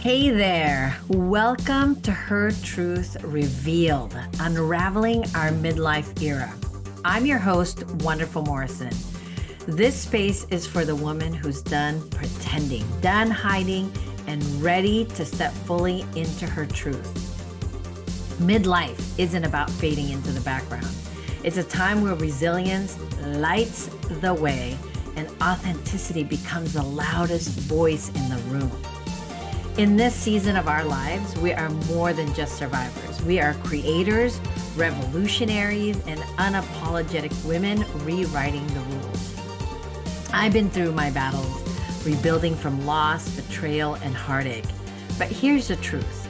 Hey there, welcome to Her Truth Revealed, Unraveling Our Midlife Era. I'm your host, Wonderful Morrison. This space is for the woman who's done pretending, done hiding, and ready to step fully into her truth. Midlife isn't about fading into the background. It's a time where resilience lights the way and authenticity becomes the loudest voice in the room. In this season of our lives, we are more than just survivors. We are creators, revolutionaries, and unapologetic women rewriting the rules. I've been through my battles, rebuilding from loss, betrayal, and heartache. But here's the truth.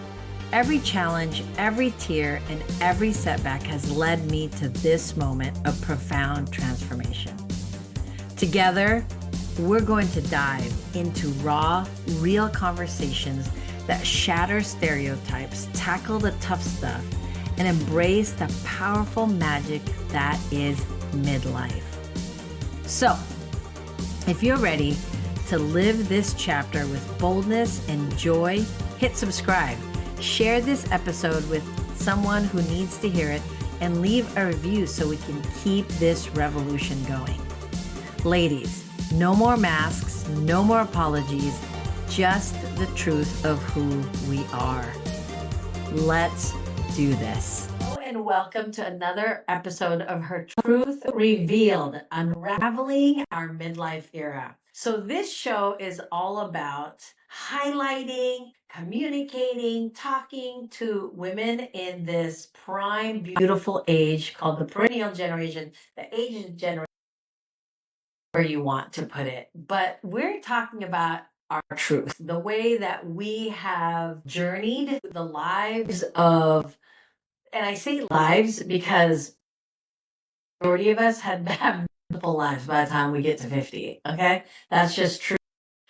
Every challenge, every tear, and every setback has led me to this moment of profound transformation. Together, we're going to dive into raw, real conversations that shatter stereotypes, tackle the tough stuff, and embrace the powerful magic that is midlife. So, if you're ready to live this chapter with boldness and joy, hit subscribe. Share this episode with someone who needs to hear it and leave a review so we can keep this revolution going. Ladies, no more masks, no more apologies, just the truth of who we are. Let's do this. Hello and welcome to another episode of Her Truth Revealed, Unraveling Our Midlife Era. So this show is all about highlighting, communicating, talking to women in this prime, beautiful age called the perennial generation, the aged generation, where you want to put it. But we're talking about our truth, the way that we have journeyed the lives of, and I say lives because the majority of us have multiple lives by the time we get to 50. Okay. That's just true.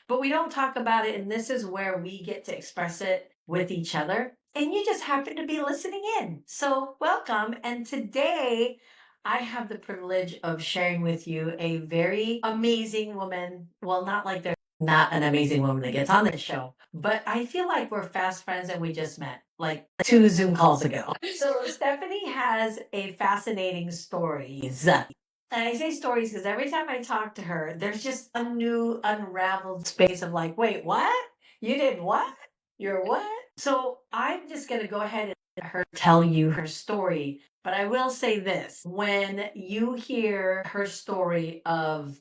But we don't talk about it. And this is where we get to express it with each other. And you just happen to be listening in. So welcome. And today I have the privilege of sharing with you a very amazing woman. Well, not like there's not an amazing woman that gets on this show, but I feel like we're fast friends and we just met like 2 Zoom calls ago. So Stephanie has a fascinating stories. And I say stories because every time I talk to her, there's just a new unraveled space of like, wait, what? You did what? You're what? So I'm just going to go ahead and let her tell you her story. But I will say this, when you hear her story of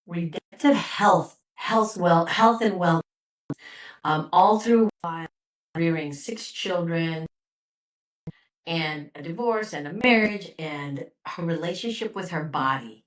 redemptive health and wealth, all through rearing 6 children, and a divorce and a marriage and her relationship with her body.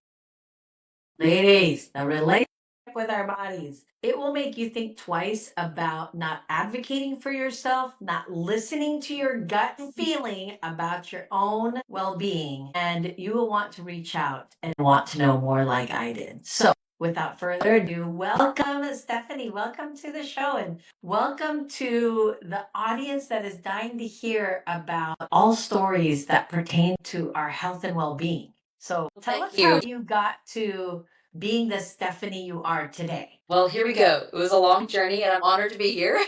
Ladies, the relationship with our bodies, it will make you think twice about not advocating for yourself, not listening to your gut feeling about your own well-being, and you will want to reach out and want to know more like I did. So without further ado, welcome, Stephanie. Welcome to the show and welcome to the audience that is dying to hear about all stories that pertain to our health and well-being. So tell us how you got to being the Stephanie you are today. Well, here we go. It was a long journey and I'm honored to be here.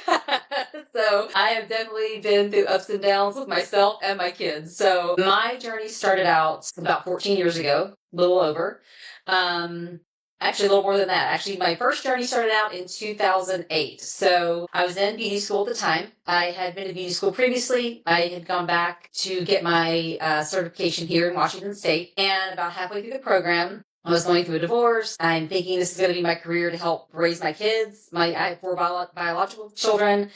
So I have definitely been through ups and downs with myself and my kids. So my journey started out about 14 years ago, a little over. Actually, a little more than that. Actually, my first journey started out in 2008. So I was in beauty school at the time. I had been to beauty school previously. I had gone back to get my certification here in Washington State. And about halfway through the program, I was going through a divorce. I'm thinking this is going to be my career to help raise my kids. I have 4 biological children,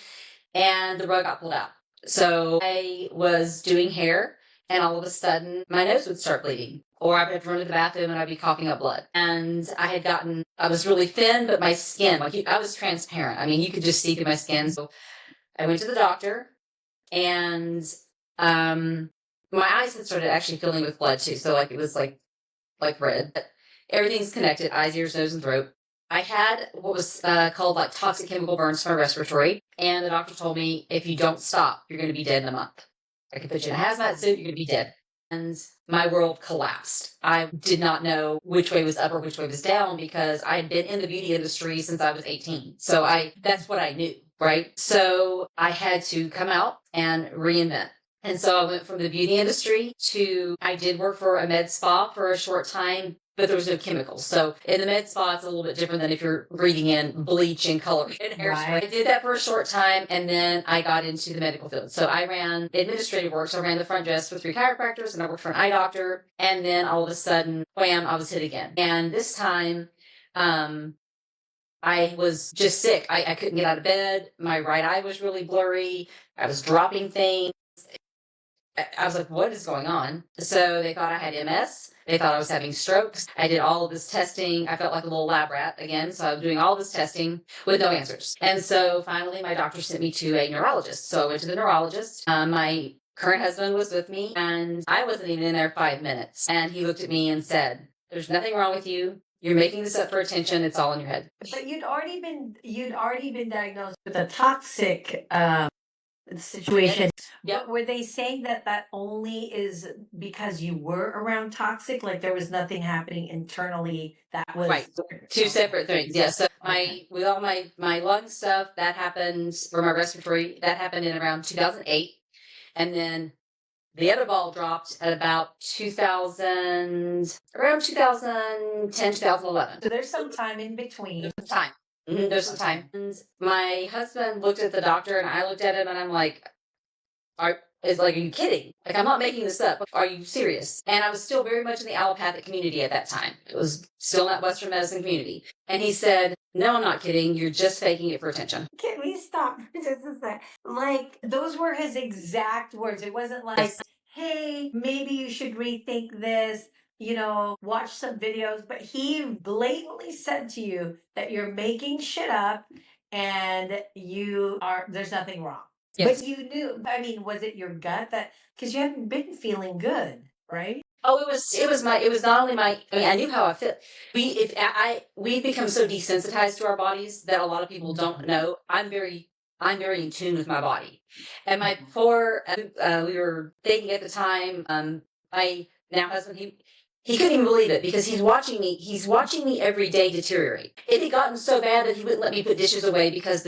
and the rug got pulled out. So I was doing hair, and all of a sudden, my nose would start bleeding. Or I would have to run to the bathroom, and I'd be coughing up blood. And I was really thin, but my skin, I was transparent. I mean, you could just see through my skin. So I went to the doctor, and my eyes had started actually filling with blood too. So it was like red. Everything's connected: eyes, ears, nose, and throat. I had what was called toxic chemical burns to my respiratory, and the doctor told me if you don't stop, you're going to be dead in a month. I could put you in a hazmat suit, you're going to be dead. And my world collapsed. I did not know which way was up or which way was down because I had been in the beauty industry since I was 18. So that's what I knew. right? So I had to come out and reinvent. And so I went from the beauty industry to, I did work for a med spa for a short time, but there was no chemicals. So in the med spa, it's a little bit different than if you're breathing in bleach and color and hairspray. Right. I did that for a short time, and then I got into the medical field. So I ran administrative work. So I ran the front desk for 3 chiropractors, and I worked for an eye doctor. And then all of a sudden, wham, I was hit again. And this time, I was just sick. I couldn't get out of bed. My right eye was really blurry. I was dropping things. I was like, what is going on? So they thought I had MS. They thought I was having strokes. I did all of this testing. I felt like a little lab rat again. So I was doing all this testing with no answers. And so finally, my doctor sent me to a neurologist. So I went to the neurologist. My current husband was with me, and I wasn't even in there 5 minutes. And he looked at me and said, there's nothing wrong with you. You're making this up for attention. It's all in your head. But you'd already been diagnosed with a toxic situation. Yeah. But were they saying that that only is because you were around toxic? Like there was nothing happening internally that was Right. Two separate things. Yes. So with all my lung stuff, that happened, or my respiratory, that happened in around 2008. And then the other ball dropped at about 2000, around 2010, 2011. So there's some time in between. There's some time. There's some time. And my husband looked at the doctor, and I looked at him, and I'm like, are you kidding? Like, I'm not making this up. Are you serious? And I was still very much in the allopathic community at that time. It was still not Western medicine community. And he said, no, I'm not kidding. You're just faking it for attention. Can we stop for just a sec? Like those were his exact words. It wasn't like, hey, maybe you should rethink this, watch some videos. But he blatantly said to you that you're making shit up and there's nothing wrong. Yes. But you knew, I mean, was it your gut because you hadn't been feeling good, right? Oh, it was not only my, I mean, I knew how I felt. We become so desensitized to our bodies that a lot of people don't know. I'm very in tune with my body. And before we were dating at the time, my now husband, he couldn't even believe it because he's watching me every day deteriorate. It had gotten so bad that he wouldn't let me put dishes away because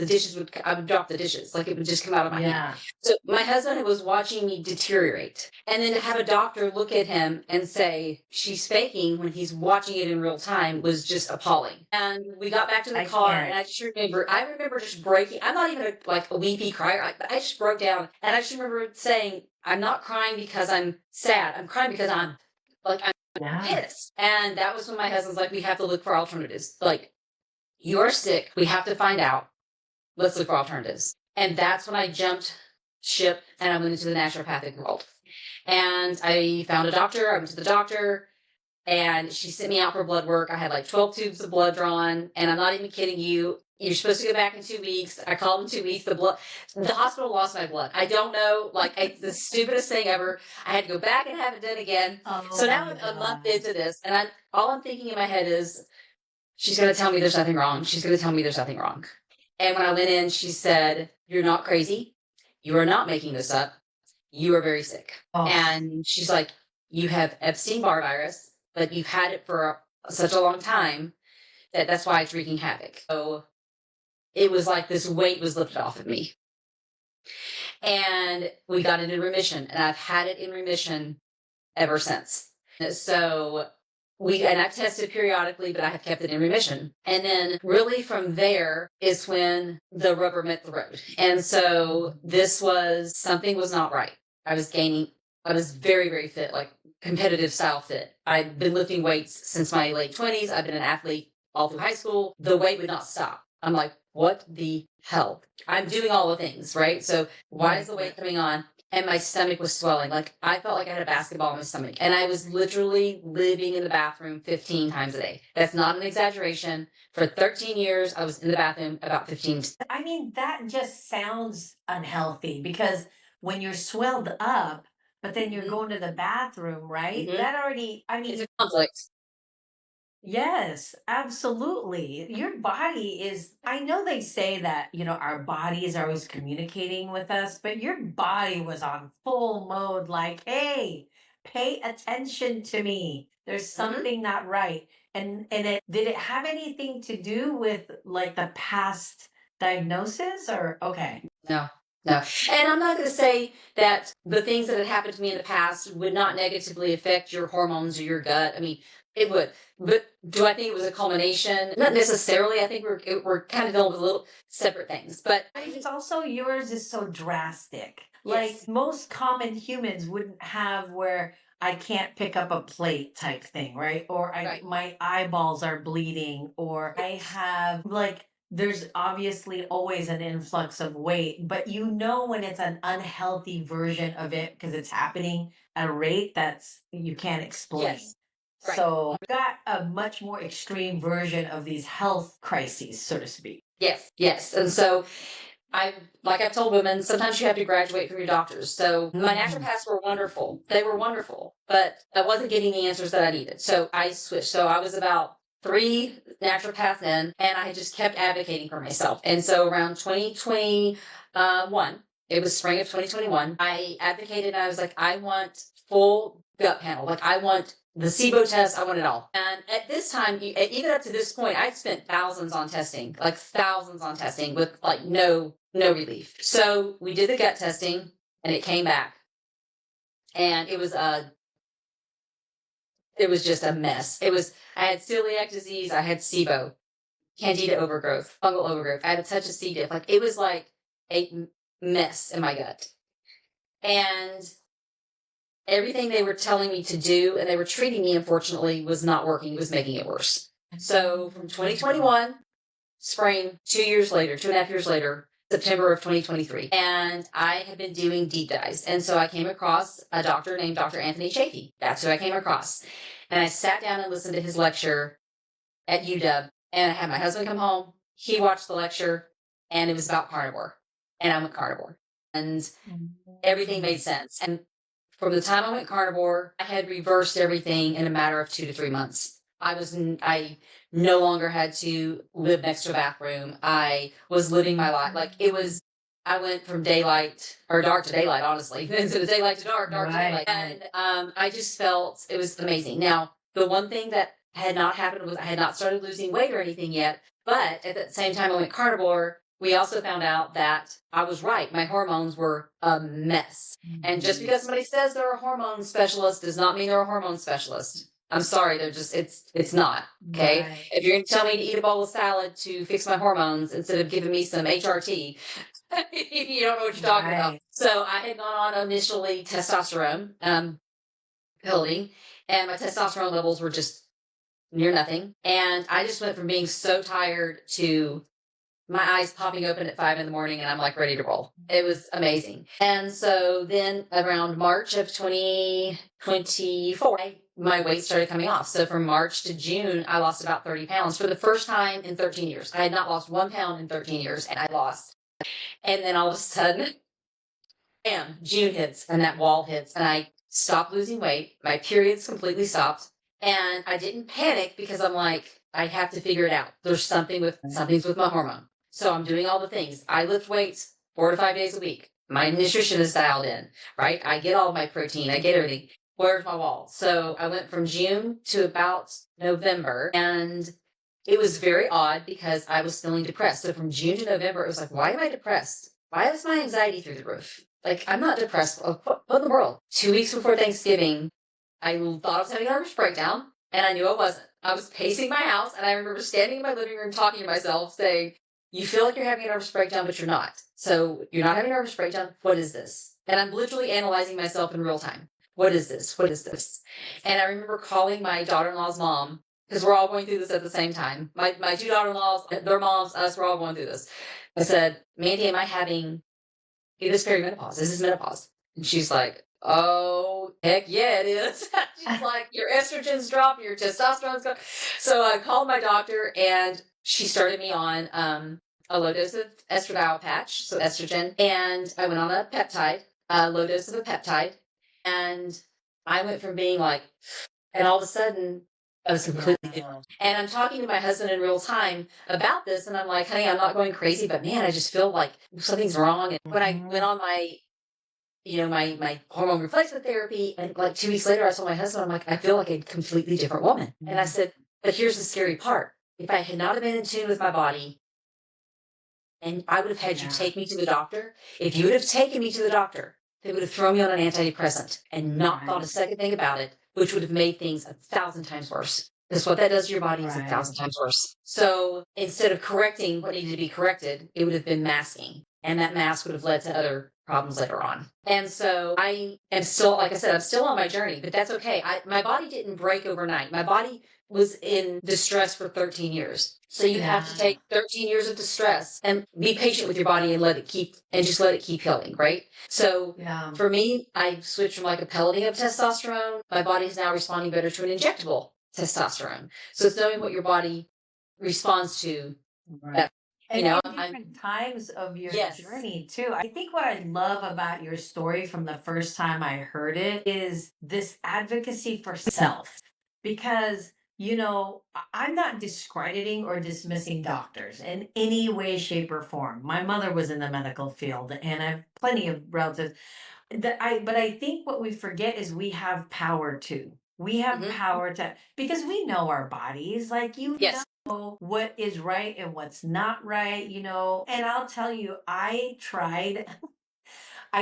I would drop the dishes. Like it would just come out of my hand. So my husband was watching me deteriorate. And then to have a doctor look at him and say, she's faking when he's watching it in real time was just appalling. And we got back to the car and I remember just breaking. I'm not even a weepy crier. I just broke down. And I just remember saying, I'm not crying because I'm sad. I'm crying because I'm pissed. And that was when my husband's like, we have to look for alternatives. Like, you're sick. We have to find out. Let's look for alternatives. And that's when I jumped ship and I went into the naturopathic world. And I found a doctor. I went to the doctor and she sent me out for blood work. I had like 12 tubes of blood drawn. And I'm not even kidding you. You're supposed to go back in 2 weeks. I called in 2 weeks. The hospital lost my blood. I don't know. It's the stupidest thing ever. I had to go back and have it done again. So now I'm a month into this, and all I'm thinking in my head is, she's going to tell me there's nothing wrong. She's going to tell me there's nothing wrong. And when I went in, she said, you're not crazy. You are not making this up. You are very sick. And she's like, you have Epstein-Barr virus, but you've had it for such a long time that's why it's wreaking havoc. So it was like this weight was lifted off of me. And we got it in remission, and I've had it in remission ever since. So I've tested periodically, but I have kept it in remission. And then really from there is when the rubber met the road. And so something was not right. I was very, very fit, like competitive style fit. I'd been lifting weights since my late 20s. I've been an athlete all through high school. The weight would not stop. I'm like, what the hell? I'm doing all the things, right? So why is the weight coming on? And my stomach was swelling. Like I felt like I had a basketball in my stomach. And I was literally living in the bathroom 15 times a day. That's not an exaggeration. For 13 years, I was in the bathroom about 15. I mean, that just sounds unhealthy because when you're swelled up, but then you're going to the bathroom, right? That already, It's a conflict. Yes, absolutely. Your body is, I know they say that, our body is always communicating with us, but your body was on full mode, like, hey, pay attention to me. There's something not right. And did it have anything to do with like the past Diagnosis or okay. No, no. And I'm not going to say that the things that had happened to me in the past would not negatively affect your hormones or your gut. I mean, it would. But do I think it was a culmination? Not necessarily. I think we're kind of dealing with little separate things. But It's also yours is so drastic. Like yes, most common humans wouldn't have where I can't pick up a plate type thing, right? Or I right. my eyeballs are bleeding or I have like there's obviously always an influx of weight, but you know when it's an unhealthy version of it because it's happening at a rate that's you can't explain. Yes, right. So got a much more extreme version of these health crises, so to speak. Yes, yes. And so I, like I've told women, sometimes you have to graduate from your doctors. So my Mhm. naturopaths were wonderful. They were wonderful, but I wasn't getting the answers that I needed. So I switched. So I was about three naturopaths in, and I just kept advocating for myself. And so around 2021, it was spring of 2021, I advocated. I was like, I want full gut panel. Like I want the SIBO test. I want it all. And at this time, even up to this point, I'd spent thousands on testing, like thousands on testing with like no relief. So we did the gut testing and it came back and it was just a mess. It was I had celiac disease, I had SIBO, candida overgrowth, fungal overgrowth. I had a touch of C. diff. Like it was like a mess in my gut. And everything they were telling me to do and they were treating me unfortunately was not working, it was making it worse. So from 2021 spring, 2 years later, 2.5 years later, September of 2023. And I had been doing deep dives. And so I came across a doctor named Dr. Anthony Chafee. That's who I came across. And I sat down and listened to his lecture at UW. And I had my husband come home. He watched the lecture and it was about carnivore. And I went carnivore. And everything made sense. And from the time I went carnivore, I had reversed everything in a matter of 2 to 3 months. I no longer had to live next to a bathroom. I was living my life. Like it was, I went from daylight or dark to daylight, honestly, instead of daylight to dark, dark to Right. daylight. And I just felt it was amazing. Now, the one thing that had not happened was I had not started losing weight or anything yet. But at the same time I went carnivore, we also found out that I was right. My hormones were a mess. And just Mhm. because somebody says they're a hormone specialist does not mean they're a hormone specialist. I'm sorry, they're just it's not. Okay. Right. If you're gonna tell me to eat a bowl of salad to fix my hormones instead of giving me some HRT, you don't know what you're talking about. Right. So I had gone on initially testosterone pill, and my testosterone levels were just near nothing. And I just went from being so tired to my eyes popping open at 5 in the morning and I'm like ready to roll. It was amazing. And so then around March of 2024, my weight started coming off. So from March to June, I lost about 30 pounds for the first time in 13 years. I had not lost 1 pound in 13 years and I lost. And then all of a sudden, bam, June hits and that wall hits and I stopped losing weight. My periods completely stopped. And I didn't panic because I'm like, I have to figure it out. Something's with my hormone. So I'm doing all the things. I lift weights 4 to 5 days a week. My nutrition is dialed in, right? I get all my protein. I get everything. Where's my wall? So I went from June to about November and it was very odd because I was feeling depressed. So from June to November, it was like, why am I depressed? Why is my anxiety through the roof? Like, I'm not depressed. What in the world? 2 weeks before Thanksgiving, I thought I was having a nervous breakdown, and I knew I wasn't. I was pacing my house, and I remember standing in my living room talking to myself, saying, you feel like you're having a nervous breakdown, but you're not. So you're not having a nervous breakdown. What is this? And I'm literally analyzing myself in real time. What is this? What is this? And I remember calling my daughter-in-law's mom because we're all going through this at the same time. My two daughter-in-laws, their moms, us, we're all going through this. I said, Mandy, am I having this perimenopause? Is this menopause? And she's like, oh, heck yeah, it is. She's like, your estrogen's dropping, your testosterone's going. So I called my doctor and she started me on a low dose of estradiol patch, so estrogen. And I went on a peptide, a low dose of a peptide. And I went from being like, and all of a sudden, I was completely different. And I'm talking to my husband in real time about this, and I'm like, honey, I'm not going crazy, but man, I just feel like something's wrong. And when I went on my hormone replacement therapy, and like 2 weeks later, I told my husband, I'm like, I feel like a completely different woman. And I said, but here's the scary part. If I had not have been in tune with my body, and I would have had you Yeah. take me to the doctor. If you would have taken me to the doctor, they would have thrown me on an antidepressant and not thought a Right. second thing about it, which would have made things 1,000 times worse. Because what that does to your body is Right. 1,000 times worse. So instead of correcting what needed to be corrected, it would have been masking. And that mask would have led to other problems later on. And so I am still, like I said, I'm still on my journey, but that's okay. My body didn't break overnight. My body was in distress for 13 years. So you have to Yeah. take 13 years of distress and be patient with your body and just let it keep healing, right? So Yeah. for me, I switched from like a pelleting of testosterone. My body's now responding better to an injectable testosterone. So it's knowing what your body responds to. Right. You And know, in I'm different times of your yes. journey too. I think what I love about your story from the first time I heard it is this advocacy for self. Because, I'm not discrediting or dismissing doctors in any way, shape, or form. My mother was in the medical field and I have plenty of relatives but I think what we forget is we have power too. We have Mhm. power to because we know our bodies, like Yes. know what is right and what's not right, And I'll tell you, I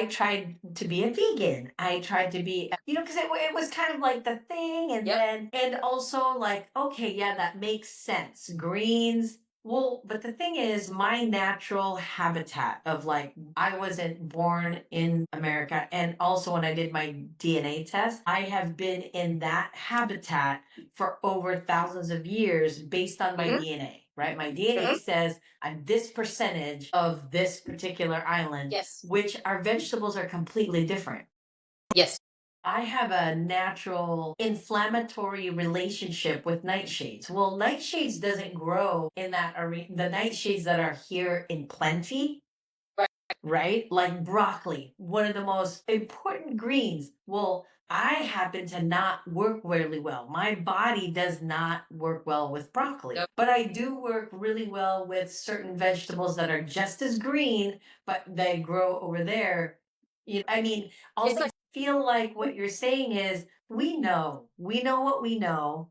tried to be a vegan. I tried to be, because it was kind of like the thing. And Yep. and also like, okay, yeah, that makes sense. Greens. Well, but the thing is, my natural habitat of like, I wasn't born in America. And also, when I did my DNA test, I have been in that habitat for over thousands of years based on my Mhm. DNA, right? My DNA Mhm. says I'm this percentage of this particular island, Yes. which our vegetables are completely different. Yes. I have a natural inflammatory relationship with nightshades. Well, nightshades doesn't grow in that area. The nightshades that are here in plenty, Right. right? Like broccoli, one of the most important greens. Well, I happen to not work really well. My body does not work well with broccoli, Nope. but I do work really well with certain vegetables that are just as green, but they grow over there. I mean, It's also like feel like what you're saying is we know what we know.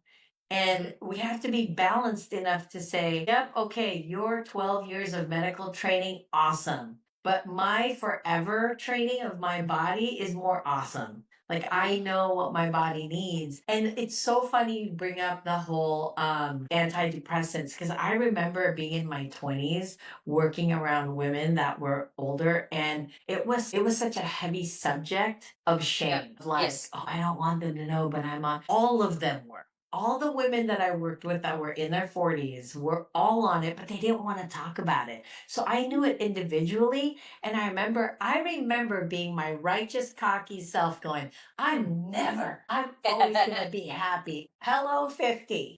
mhm. And we have to be balanced enough to say, yep, okay, your 12 years of medical training, awesome. But my forever training of my body is more awesome. Like I know what my body needs. And it's so funny you bring up the whole antidepressants because I remember being in my 20s working around women that were older and it was such a heavy subject of Yep. shame. Like, Yes. oh, I don't want them to know, but I'm on all of them were all the women that I worked with that were in their 40s were all on it, but they didn't want to talk about it. So I knew it individually. And I remember being my righteous, cocky self going, I'm always going to be happy. Hello, 50,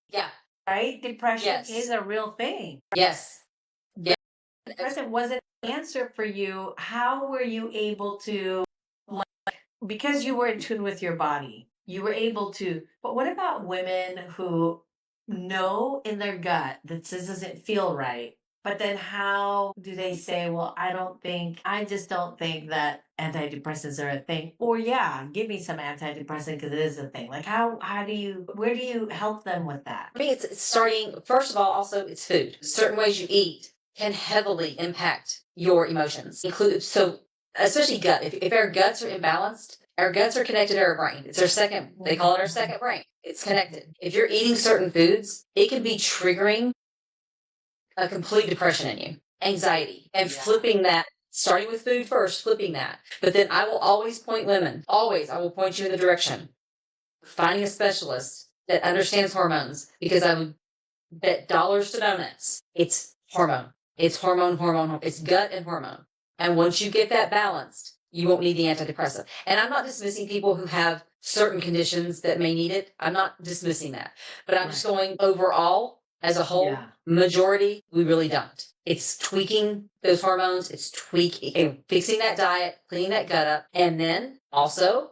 Yeah. right? Depression is Yes. a real thing. Yes. Yeah. Depression wasn't an answer for you. How were you able to because you were in tune with your body, you were able to. But what about women who know in their gut that this doesn't feel right? But then how do they say, well, I just don't think that antidepressants are a thing? Or, yeah, give me some antidepressant because it is a thing. Like, where do you help them with that? For me, it's starting, first of all, also it's food. Certain ways you eat can heavily impact your emotions, include, so especially gut. If our guts are imbalanced, our guts are connected to our brain. It's our second, they call it our second brain. It's connected. If you're eating certain foods, it can be triggering a complete depression in you, anxiety, and Yeah. flipping that, starting with food first, flipping that. But then I will always point women, always, I will point you in the direction, finding a specialist that understands hormones, because I would bet dollars to donuts. It's hormone. It's hormone. It's gut and hormone. And once you get that balanced, you won't need the antidepressant. And I'm not dismissing people who have certain conditions that may need it. I'm not dismissing that. But I'm just Right. going overall, as a whole, Yeah. majority, we really don't. It's tweaking those hormones. It's fixing that diet, cleaning that gut up. And then also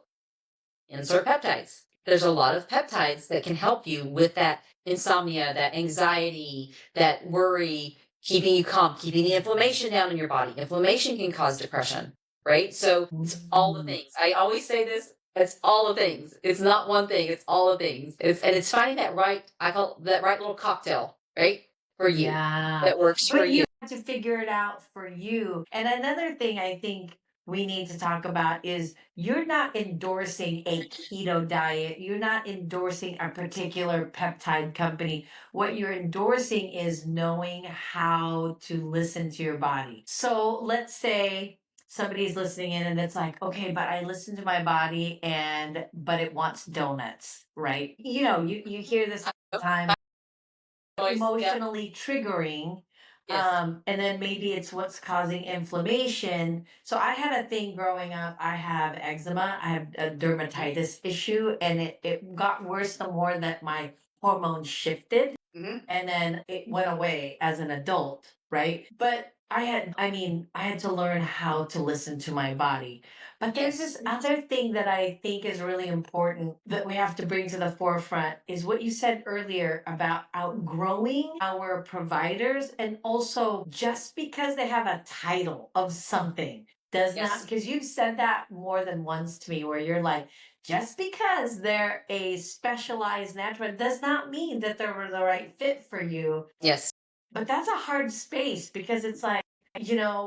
insert peptides. There's a lot of peptides that can help you with that insomnia, that anxiety, that worry, keeping you calm, keeping the inflammation down in your body. Inflammation can cause depression, right? So it's all the things. I always say this. It's all the things. It's not one thing. It's all the things. It's finding that right. I call that right little cocktail, right, for you Yeah. that works for But you. to figure it out for you. And another thing I think we need to talk about is you're not endorsing a keto diet. You're not endorsing a particular peptide company. What you're endorsing is knowing how to listen to your body. So let's say somebody's listening in and it's like, okay, but I listen to my body and but it wants donuts, right? You hear this all the time, emotionally triggering. And then maybe it's what's causing inflammation. So I had a thing growing up. I have eczema, I have a dermatitis issue, and it got worse the more that my hormones shifted. And then it went away as an adult, right? But I had to learn how to listen to my body. But there's this other thing that I think is really important that we have to bring to the forefront is what you said earlier about outgrowing our providers, and also just because they have a title of something does not, because you've said that more than once to me, where you're like, just because they're a specialized naturopath does not mean that they're the right fit for you. Yes. But that's a hard space because it's like,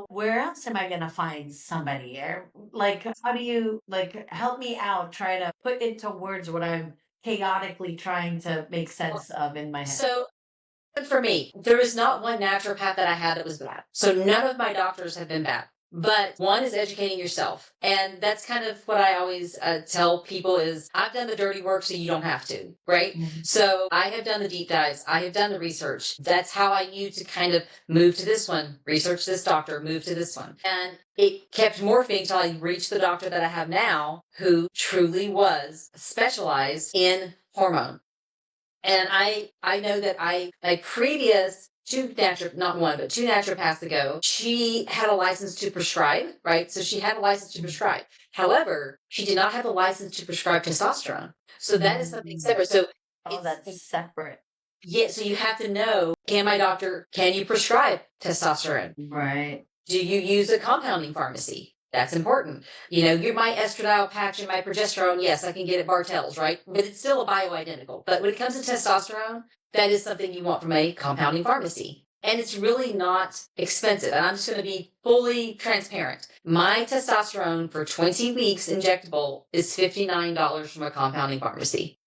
where else am I going to find somebody? Or like, how do you like help me out, try to put into words what I'm chaotically trying to make sense of in my head? So for me, there is not one naturopath that I had that was bad. So none of my doctors have been bad. But one is educating yourself. And that's kind of what I always tell people is I've done the dirty work so you don't have to, right? So I have done the deep dives. I have done the research. That's how I knew to kind of move to this one, research this doctor, move to this one. And it kept morphing until I reached the doctor that I have now, who truly was specialized in hormone. And I know that my previous not one, but two naturopaths ago, she had a license to prescribe, right? So she had a license to prescribe. However, she did not have a license to prescribe testosterone. So that is something separate. So that's separate. Yeah, so you have to know, can you prescribe testosterone? Right. Do you use a compounding pharmacy? That's important. My estradiol patch and my progesterone, yes, I can get at Bartell's, right? But it's still a bioidentical. But when it comes to testosterone, that is something you want from a compounding pharmacy. And it's really not expensive. And I'm just going to be fully transparent. My testosterone for 20 weeks injectable is $59 from a compounding pharmacy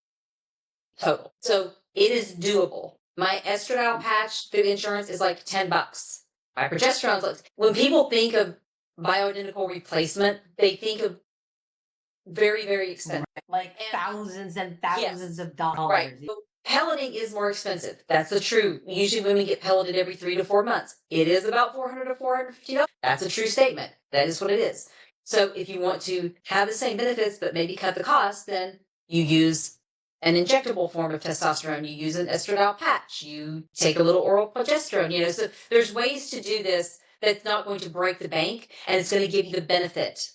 total. So it is doable. My estradiol patch through insurance is like $10. My progesterone, when people think of bioidentical replacement, they think of very, very expensive. Like thousands and thousands of dollars. Right. So pelleting is more expensive. That's the true. Usually women get pelleted every 3 to 4 months. It is about $400 to $450. That's a true statement. That is what it is. So if you want to have the same benefits, but maybe cut the cost, then you use an injectable form of testosterone. You use an estradiol patch. You take a little oral progesterone. So there's ways to do this that's not going to break the bank, and it's going to give you the benefit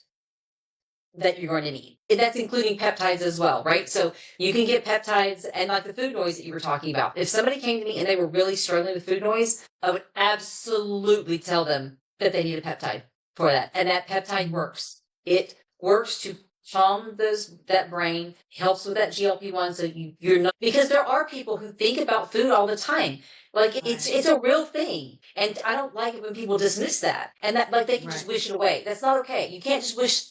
that you're going to need. And that's including peptides as well, right? So you can get peptides, and like the food noise that you were talking about. If somebody came to me and they were really struggling with food noise, I would absolutely tell them that they need a peptide for that. And that peptide works. It works to calm that brain, helps with that GLP-1. So you're not, because there are people who think about food all the time. Like it's a real thing. And I don't like it when people dismiss that. And that like they can just wish it away. That's not okay. You can't just wish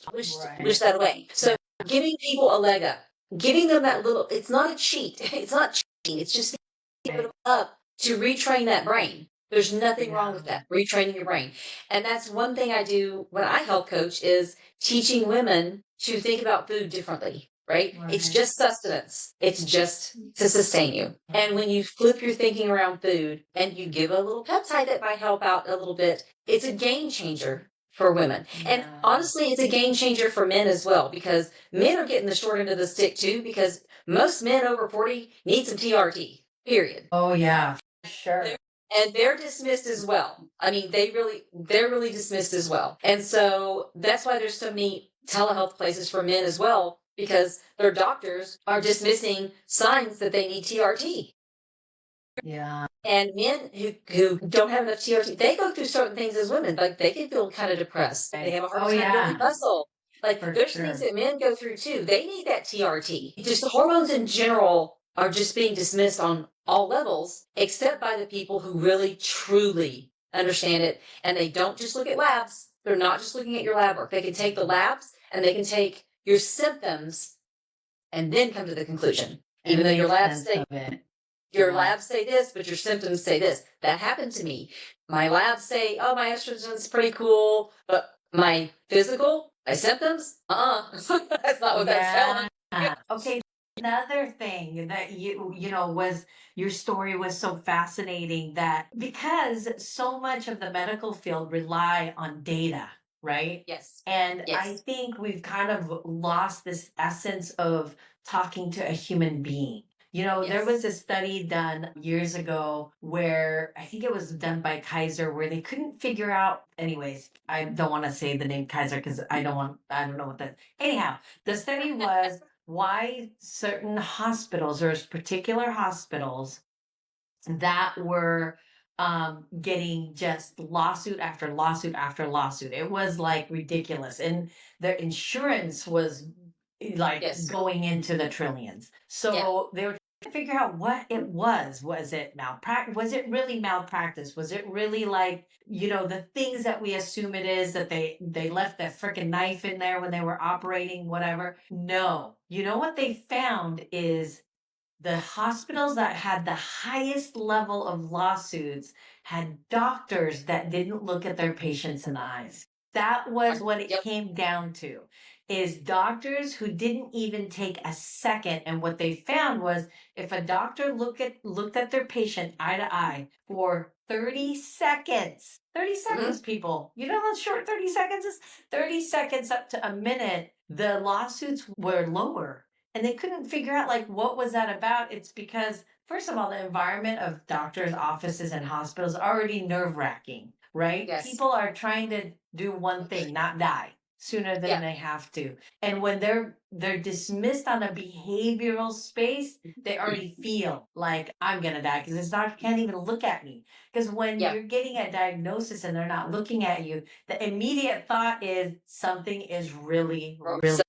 that away. So giving people a leg up, giving them that little, it's not a cheat. It's not cheating. It's just giving them up to retrain that brain. There's nothing wrong with that, retraining your brain. And that's one thing I do when I help coach is teaching women to think about food differently, right? It's just sustenance. It's just to sustain you. And when you flip your thinking around food and you give a little peptide that might help out a little bit, it's a game changer for women. And honestly, it's a game changer for men as well, because men are getting the short end of the stick too, because most men over 40 need some TRT, period. Oh yeah, sure. And they're dismissed as well. I mean, they're really dismissed as well. And so that's why there's so many telehealth places for men as well, because their doctors are dismissing signs that they need TRT. Yeah. And men who don't have enough TRT, they go through certain things as women. Like they can feel kind of depressed. They have a hard time building muscle. Like there's things that men go through too. They need that TRT. Just the hormones in general are just being dismissed on all levels, except by the people who really truly understand it, and they don't just look at labs. They're not just looking at your lab work. They can take the labs and they can take your symptoms and then come to the conclusion. Even though your labs say this, but your symptoms say this. That happened to me. My labs say, oh, my estrogen's pretty cool, but my physical, my symptoms, that's not what that's telling. Okay. Another thing that was your story was so fascinating that because so much of the medical field rely on data, right? Yes. And I Yes. think we've kind of lost this essence of talking to a human being. There Yes. was a study done years ago where I think it was done by Kaiser where they couldn't figure out, anyways, I don't want to say the name Kaiser because I don't know what that, anyhow, the study was why certain hospitals or particular hospitals that were getting just lawsuit after lawsuit after lawsuit. It was like ridiculous. And their insurance was like Yes. going into the trillions. So they were trying to figure out what it was. Was it malpractice? Was it really malpractice? Was it really like, the things that we assume it is that they left that freaking knife in there when they were operating, whatever? No. You know what they found is the hospitals that had the highest level of lawsuits had doctors that didn't look at their patients in the eyes. That was what it came down to, is doctors who didn't even take a second. And what they found was if a doctor looked at their patient eye to eye for 30 seconds, 30 seconds, people, you know how short 30 seconds is? 30 seconds up to a minute, the lawsuits were lower, and they couldn't figure out like what was that about. It's because first of all, the environment of doctors' offices and hospitals are already nerve-wracking, right? Yes. People are trying to do one thing, not die sooner than they have to. And when they're dismissed on a behavioral space, they already feel like I'm gonna die because this doctor can't even look at me. Because when you're getting a diagnosis and they're not looking at you, the immediate thought is something is really, really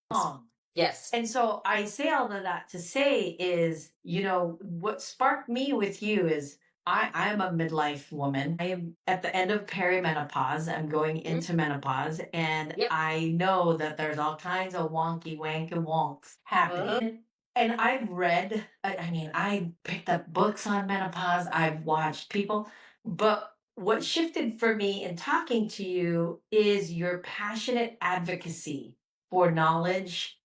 wrong. Yes. And so I say all of that to say is, what sparked me with you is I'm a midlife woman. I am at the end of perimenopause. I'm going into menopause. And I know that there's all kinds of wonky wank and wonks happening. And I've read, I picked up books on menopause. I've watched people. But what shifted for me in talking to you is your passionate advocacy for knowledge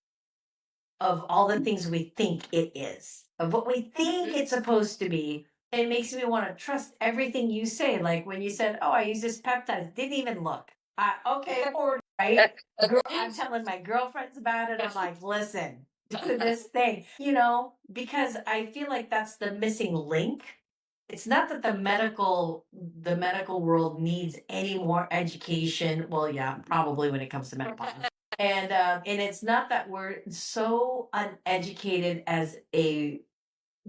of all the things we think it is, of what we think it's supposed to be. It makes me want to trust everything you say. Like when you said, "Oh, I use this peptide," didn't even look. Okay, or right, girl, I'm telling my girlfriends about it. I'm like, listen, do this thing, because I feel like that's the missing link. It's not that the medical world needs any more education. Well, yeah, probably when it comes to menopause. And it's not that we're so uneducated as a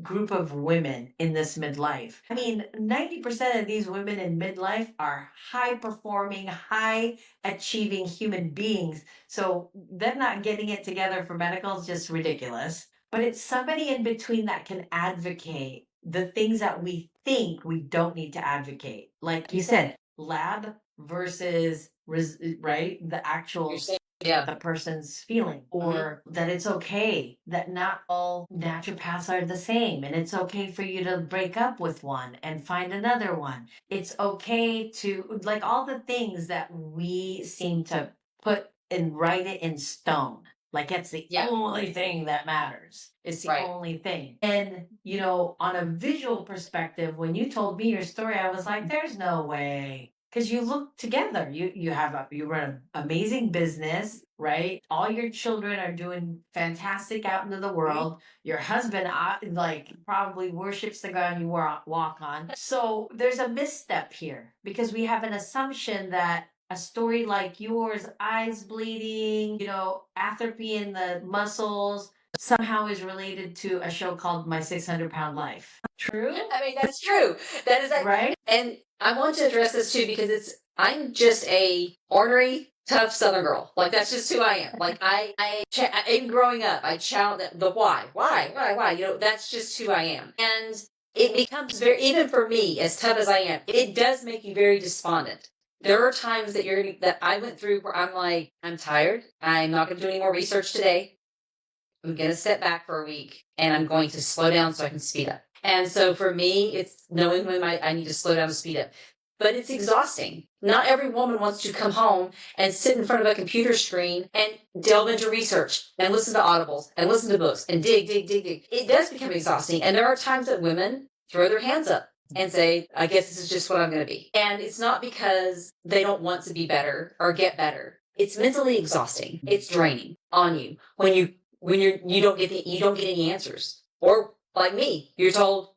group of women in this midlife. 90% of these women in midlife are high performing, high achieving human beings. So them not getting it together for medical is just ridiculous. But it's somebody in between that can advocate the things that we think we don't need to advocate. Like you said, lab versus, right? The actual the person's feeling, or that it's okay that not all naturopaths are the same, and it's okay for you to break up with one and find another one. It's okay to, like, all the things that we seem to put and write it in stone. Like it's the only thing that matters. It's the only thing. And, on a visual perspective, when you told me your story, I was like, there's no way. Because you look together. You run an amazing business, right? All your children are doing fantastic out into the world. Your husband, probably worships the ground you walk on. So there's a misstep here because we have an assumption that a story like yours, eyes bleeding, atrophy in the muscles, somehow is related to a show called My 600-Pound Life. True? That's true. That is right. And I want to address this too because I'm just a ornery, tough Southern girl. Like that's just who I am. Like even growing up, I challenge the why. That's just who I am. And it becomes very, even for me, as tough as I am, it does make you very despondent. There are times that I went through where I'm like, I'm tired. I'm not going to do any more research today. I'm going to step back for a week and I'm going to slow down so I can speed up. And so for me, it's knowing when I need to slow down and speed up. But it's exhausting. Not every woman wants to come home and sit in front of a computer screen and delve into research and listen to audibles and listen to books and dig, dig, dig, dig. It does become exhausting. And there are times that women throw their hands up and say, I guess this is just what I'm going to be. And it's not because they don't want to be better or get better. It's mentally exhausting. It's draining on you when you don't get any answers. Or like me, you're told,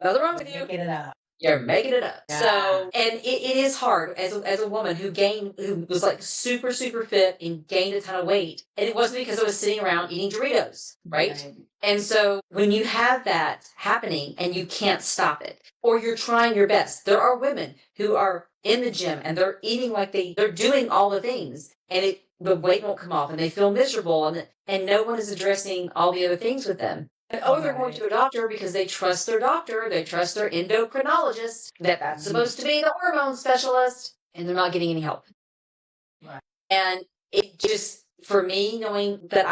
nothing wrong with you. Making it up. You're making it up. Yeah. So, and it is hard as a woman who was like super, super fit and gained a ton of weight. And it wasn't because I was sitting around eating Doritos, right? And so when you have that happening and you can't stop it, or you're trying your best, there are women who are in the gym and they're eating like they're doing all the things and the weight won't come off and they feel miserable and no one is addressing all the other things with them. They're going to a doctor because they trust their doctor, they trust their endocrinologist, that's supposed to be the hormone specialist, and they're not getting any help. Right. And it just, for me, knowing that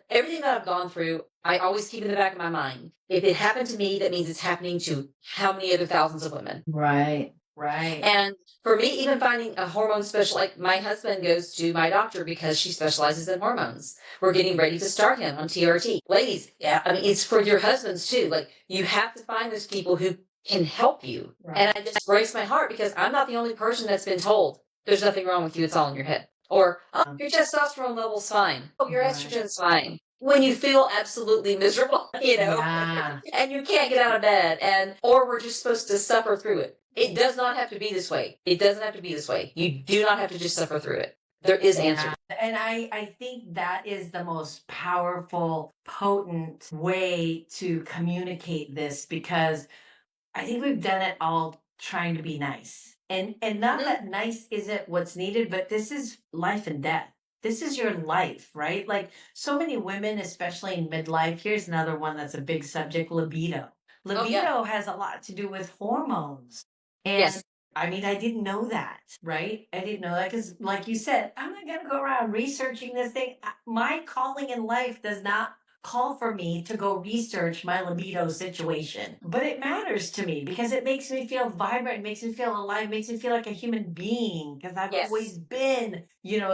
everything that I've gone through, I always keep in the back of my mind. If it happened to me, that means it's happening to how many other thousands of women? Right. Right. And for me, even finding a hormone specialist, like my husband goes to my doctor because she specializes in hormones. We're getting ready to start him on TRT. Ladies, yeah, I mean, it's for your husbands too. Like, you have to find those people who can help you. Right. And I just breaks my heart because I'm not the only person that's been told there's nothing wrong with you. It's all in your head. Or, oh, your testosterone level's fine. Oh, your estrogen's fine. When you feel absolutely miserable, Yeah. and you can't get out of bed, or we're just supposed to suffer through it. It does not have to be this way. It doesn't have to be this way. You do not have to just suffer through it. There is answers. And I think that is the most powerful, potent way to communicate this, because I think we've done it all trying to be nice. And not that nice isn't what's needed, but this is life and death. This is your life, right? Like, so many women, especially in midlife, here's another one that's a big subject: libido. Libido has a lot to do with hormones. And Yes. I mean, I didn't know that, right? I didn't know that because, like you said, I'm not going to go around researching this thing. My calling in life does not call for me to go research my libido situation. But it matters to me because it makes me feel vibrant, it makes me feel alive, it makes me feel like a human being, because I've Yes. always been,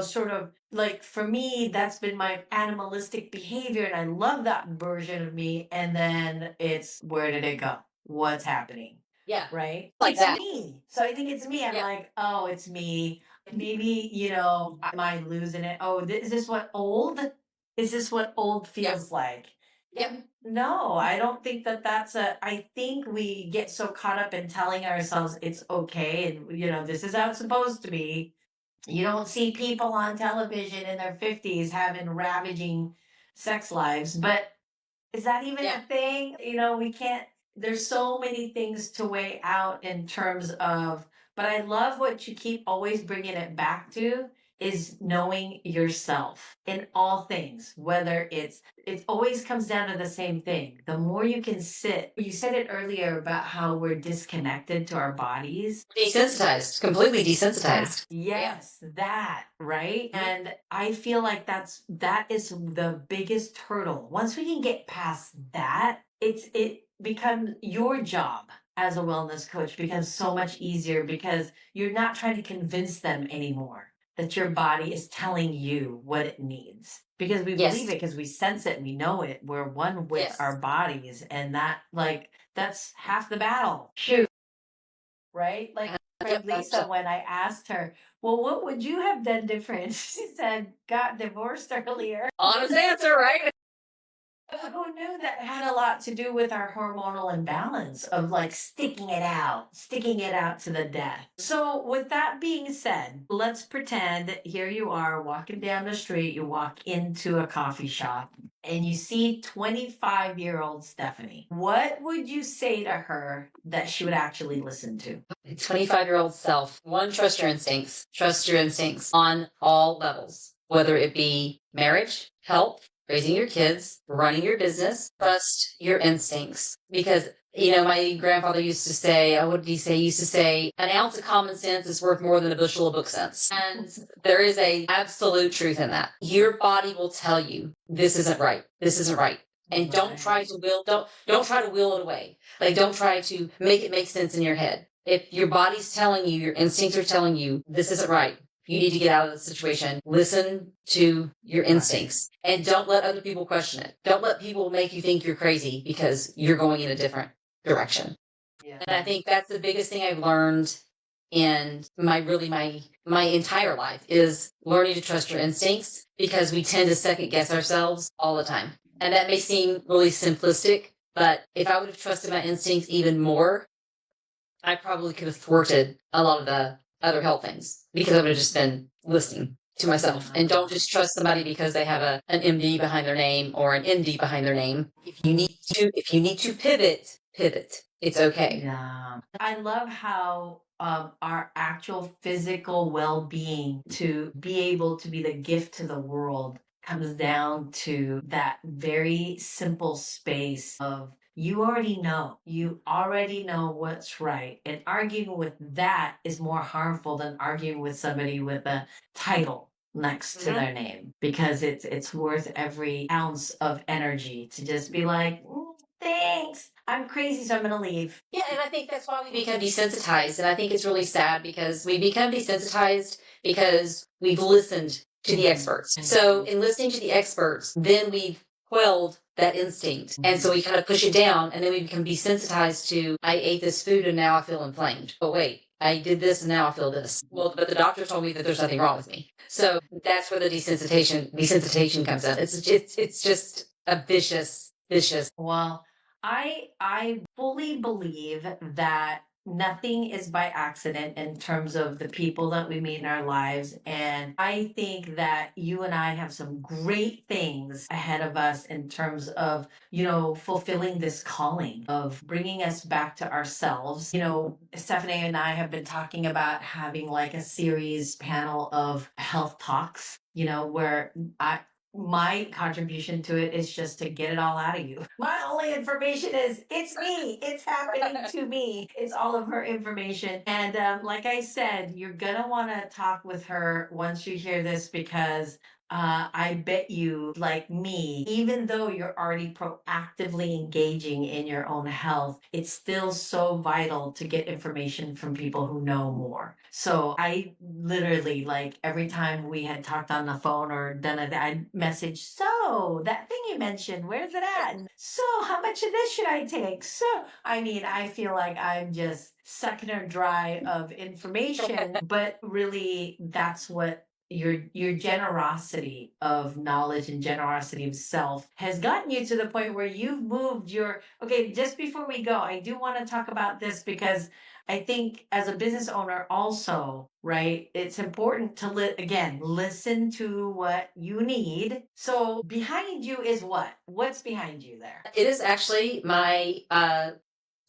sort of like, for me, that's been my animalistic behavior. And I love that version of me. And then it's, where did it go? What's happening? Yeah. Right? Like It's that. me. So I think it's me. I'm Yeah. like, oh, it's me. Maybe, am I losing it? Oh, is this what old? Is this what old feels like? Yep. No, I don't think that I think we get so caught up in telling ourselves it's okay. And, this is how it's supposed to be. You don't see people on television in their 50s having ravaging sex lives, but is that even a thing? We can't, there's so many things to weigh out in terms of, but I love what you keep always bringing it back to, is knowing yourself in all things, whether it always comes down to the same thing. The more you can you said it earlier about how we're disconnected to our bodies. Desensitized, completely desensitized. Yes, that, right? And I feel like that is the biggest hurdle. Once we can get past that, it becomes your job as a wellness coach becomes so much easier, because you're not trying to convince them anymore that your body is telling you what it needs. Because we believe it, because we sense it, we know it. We're one with our bodies, and that's half the battle. Shoot. Right? Like, friend Lisa, when I asked her, well, what would you have done different? She said, got divorced earlier. Honest answer, right? Who knew that had a lot to do with our hormonal imbalance of, like, sticking it out to the death. So with that being said, let's pretend here you are walking down the street, you walk into a coffee shop and you see 25-year-old Stephanie. What would you say to her that she would actually listen to? 25-year-old self. One, trust your instincts. Trust your instincts on all levels, whether it be marriage, health, raising your kids, running your business. Trust your instincts, because My grandfather used to say, what did he say? He used to say, an ounce of common sense is worth more than a bushel of book sense. And there is a absolute truth in that. Your body will tell you this isn't right. This isn't right. And don't try to don't try to will it away. Like don't try to make it make sense in your head. If your body's telling you, your instincts are telling you this isn't right, you need to get out of the situation. Listen to your instincts and don't let other people question it. Don't let people make you think you're crazy because you're going in a different direction. Yeah. And I think that's the biggest thing I've learned in my entire life is learning to trust your instincts because we tend to second guess ourselves all the time. And that may seem really simplistic, but if I would have trusted my instincts even more, I probably could have thwarted a lot of the other health things because I would have just been listening to myself. And don't just trust somebody because they have an MD behind their name or an MD behind their name. If you need to pivot, pivot. It's okay. Yeah. I love how our actual physical well-being to be able to be the gift to the world comes down to that very simple space of you already know what's right. And arguing with that is more harmful than arguing with somebody with a title next to their name because it's worth every ounce of energy to just be like, thanks. I'm crazy, so I'm gonna leave. Yeah, and I think that's why we become desensitized. And I think it's really sad because we become desensitized because we've listened to the experts. So in listening to the experts, then we've quelled that instinct. And so we kind of push it down and then we become desensitized to I ate this food and now I feel inflamed. Oh wait, I did this and now I feel this. Well, but the doctor told me that there's nothing wrong with me. So that's where the desensitization comes in. It's just a vicious. Well, I fully believe that nothing is by accident in terms of the people that we meet in our lives. And I think that you and I have some great things ahead of us in terms of, fulfilling this calling of bringing us back to ourselves. Stephanie and I have been talking about having like a series panel of health talks, where I, my contribution to it is just to get it all out of you. My only information is it's me. It's happening to me. It's all of her information. And like I said, you're going to want to talk with her once you hear this because I bet you, like me, even though you're already proactively engaging in your own health, it's still so vital to get information from people who know more. So I literally, like, every time we had talked on the phone or done it, I'd message, so that thing you mentioned, where's it at? And so how much of this should I take? So, I mean, I feel like I'm just sucking her dry of information, but really that's what your generosity of knowledge and generosity of self has gotten you to the point where you've moved your okay. Just before we go, I do want to talk about this because I think as a business owner also, right, it's important to again listen to what you need. So behind you is what? What's behind you there? It is actually my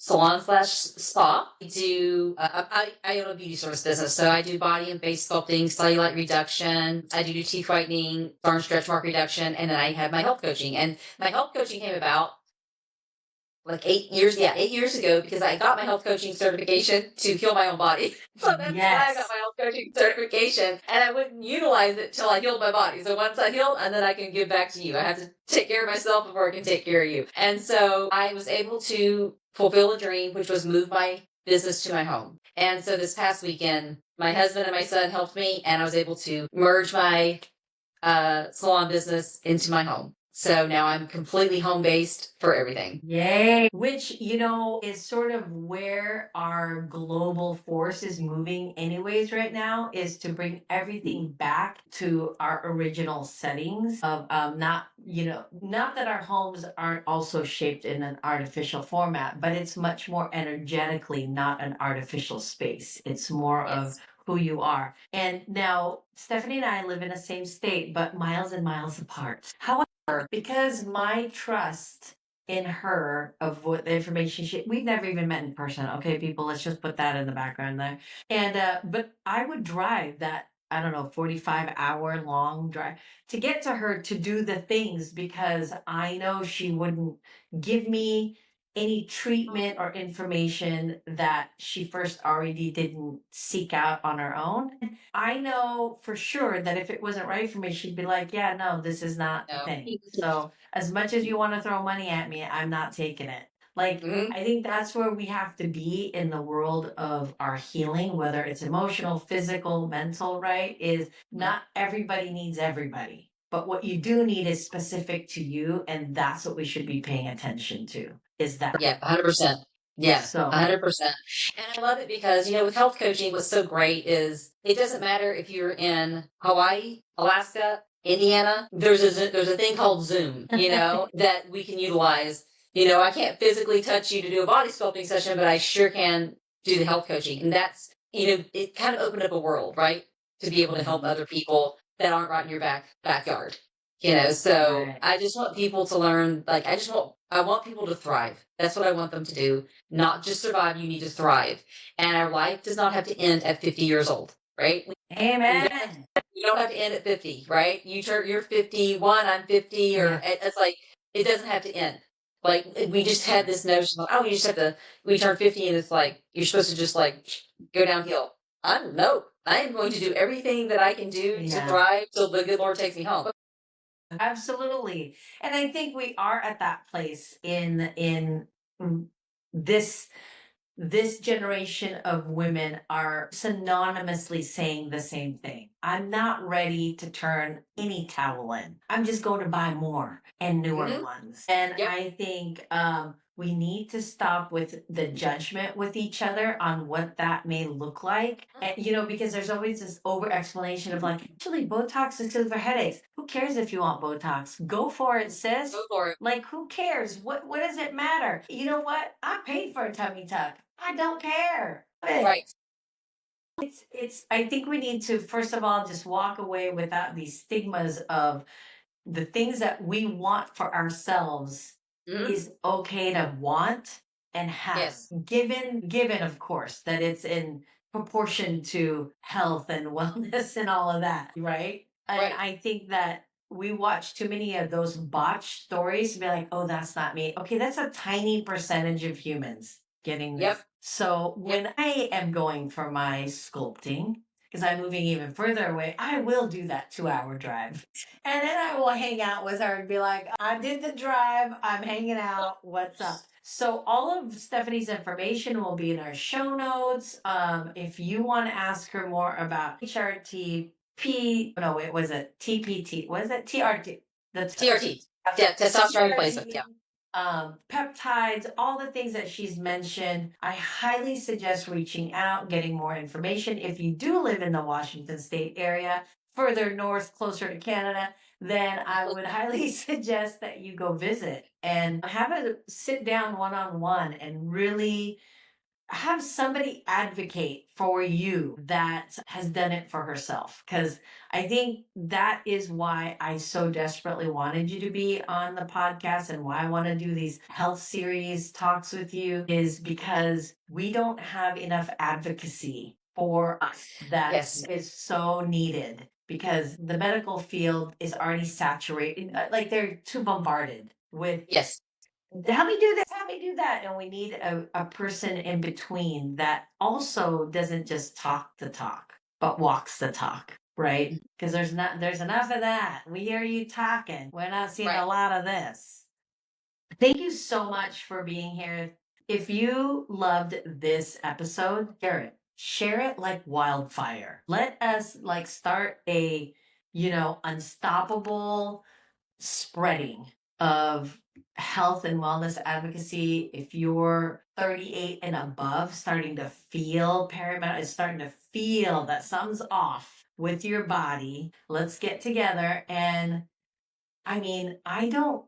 salon slash spa. I own a beauty service business, so I do body and face sculpting, cellulite reduction. I do teeth whitening, darn stretch mark reduction, and then I have my health coaching. And my health coaching came about like 8 years ago because I got my health coaching certification to heal my own body. So that's why I got my health coaching certification, and I wouldn't utilize it till I healed my body. So once I healed, and then I can give back to you. I have to take care of myself before I can take care of you. And so I was able to fulfill a dream, which was move my business to my home. And so this past weekend, my husband and my son helped me, and I was able to merge my salon business into my home. So now I'm completely home based for everything. Yay. Which, is sort of where our global force is moving, anyways, right now, is to bring everything back to our original settings of not that our homes aren't also shaped in an artificial format, but it's much more energetically not an artificial space. It's more of Yes. who you are. And now Stephanie and I live in the same state, but miles and miles apart. However, because my trust in her of what the information we've never even met in person. Okay, people, let's just put that in the background there. And but I would drive that, I don't know, 45-hour long drive to get to her to do the things because I know she wouldn't give me any treatment or information that she first already didn't seek out on her own. I know for sure that if it wasn't right for me, she'd be like, yeah, no, this is not the No. thing. So, as much as you want to throw money at me, I'm not taking it. Like, Mhm. I think that's where we have to be in the world of our healing, whether it's emotional, physical, mental, right? Is not everybody needs everybody. But what you do need is specific to you. And that's what we should be paying attention to is that. Yeah, 100%. Yeah, So, 100%. And I love it because, with health coaching, what's so great is it doesn't matter if you're in Hawaii, Alaska, Indiana. There's a thing called Zoom, that we can utilize. I can't physically touch you to do a body sculpting session, but I sure can do the health coaching. And that's, it kind of opened up a world, right? To be able to help other people that aren't right in your backyard. So right. I just want people to learn, like, I want people to thrive. That's what I want them to do. Not just survive, you need to thrive. And our life does not have to end at 50 years old, right? Amen. You don't have to end at 50, right? You're 51, I'm 50, or Yeah. it's like, it doesn't have to end. Like, we just had this notion of, oh, we turn 50 and it's like, you're supposed to just like go downhill. No, I am going to do everything that I can do to Yeah. thrive till the good Lord takes me home. Absolutely. And I think we are at that place in mm, this this generation of women are synonymously saying the same thing. I'm not ready to turn any towel in. I'm just going to buy more and newer Mhm. ones. And Yep. I think we need to stop with the judgment with each other on what that may look like. And, because there's always this over explanation of like, actually, Botox is good for headaches. Who cares if you want Botox? Go for it, sis. Go for it. Like, who cares? What does it matter? You know what? I paid for a tummy tuck. I don't care. Right. It's I think we need to first of all just walk away without these stigmas of the things that we want for ourselves Mhm. is okay to want and have, Yes. given of course that it's in proportion to health and wellness and all of that, right? And Right. I think that we watch too many of those botched stories to be like, oh, that's not me. Okay, that's a tiny percentage of humans getting this. Yep. So Yep. when I am going for my sculpting, because I'm moving even further away, I will do that 2 hour drive. And then I will hang out with her and be like, I did the drive, I'm hanging out, what's up? So all of Stephanie's information will be in our show notes. If you want to ask her more about HRTP, no, wait, was it TPT? Was it TRT? The TRT. Yeah, testosterone replacement. TRT, Yeah. peptides, all the things that she's mentioned. I highly suggest reaching out, getting more information. If you do live in the Washington State area, further north, closer to Canada, then I would highly suggest that you go visit and have a sit down one on one and really have somebody advocate for you that has done it for herself. Because I think that is why I so desperately wanted you to be on the podcast and why I want to do these health series talks with you is because we don't have enough advocacy for us that Yes. is so needed because the medical field is already saturated. Like they're too bombarded with Yes. help me do this, help me do that. And we need a person in between that also doesn't just talk the talk, but walks the talk, right? Because there's enough of that. We hear you talking. We're not seeing Right. a lot of this. Thank you so much for being here. If you loved this episode, share it. Share it like wildfire. Let us like start a, unstoppable spreading of health and wellness advocacy. If you're 38 and above, starting to feel perimenopause, is starting to feel that something's off with your body, let's get together. And I mean, I don't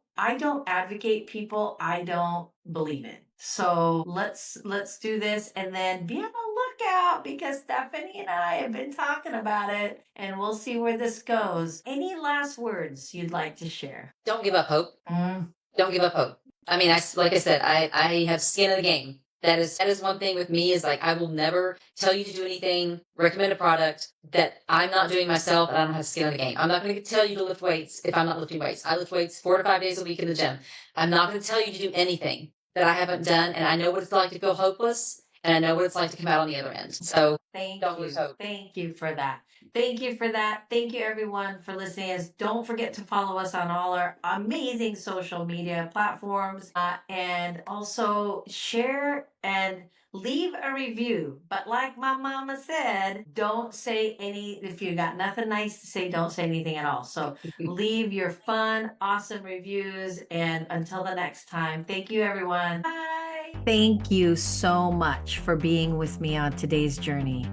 advocate people I don't believe in. So let's do this and then be on the lookout because Stephanie and I have been talking about it and we'll see where this goes. Any last words you'd like to share? Don't give up hope. Mm, Don't give up hope. I mean, like I said, I have skin in the game. That is one thing with me is like I will never tell you to do anything, recommend a product that I'm not doing myself and I don't have skin in the game. I'm not going to tell you to lift weights if I'm not lifting weights. I lift weights 4 to 5 days a week in the gym. I'm not going to tell you to do anything that I haven't done, and I know what it's like to feel hopeless, and I know what it's like to come out on the other end. So Thank don't you. lose hope. Thank you for that. Thank you for that. Thank you, everyone, for listening. As don't forget to follow us on all our amazing social media platforms, and also share and leave a review. But like my mama said, don't say any. If you got nothing nice to say, don't say anything at all. So leave your fun, awesome reviews. And until the next time, thank you, everyone. Bye. Thank you so much for being with me on today's journey.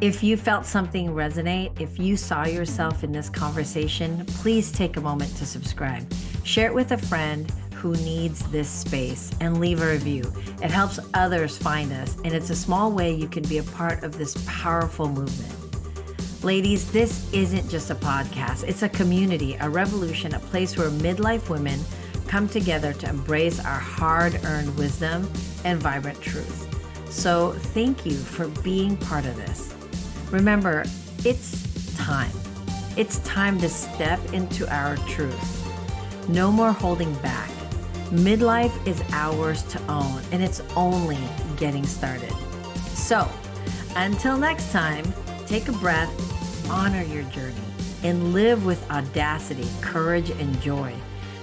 If you felt something resonate, if you saw yourself in this conversation, please take a moment to subscribe. Share it with a friend who needs this space and leave a review. It helps others find us, and it's a small way you can be a part of this powerful movement. Ladies, this isn't just a podcast. It's a community, a revolution, a place where midlife women come together to embrace our hard-earned wisdom and vibrant truth. So thank you for being part of this. Remember, it's time. It's time to step into our truth. No more holding back. Midlife is ours to own, and it's only getting started. So, until next time, take a breath, honor your journey, and live with audacity, courage, and joy.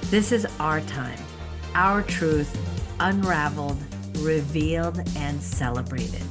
This is our time, our truth, unraveled, revealed, and celebrated.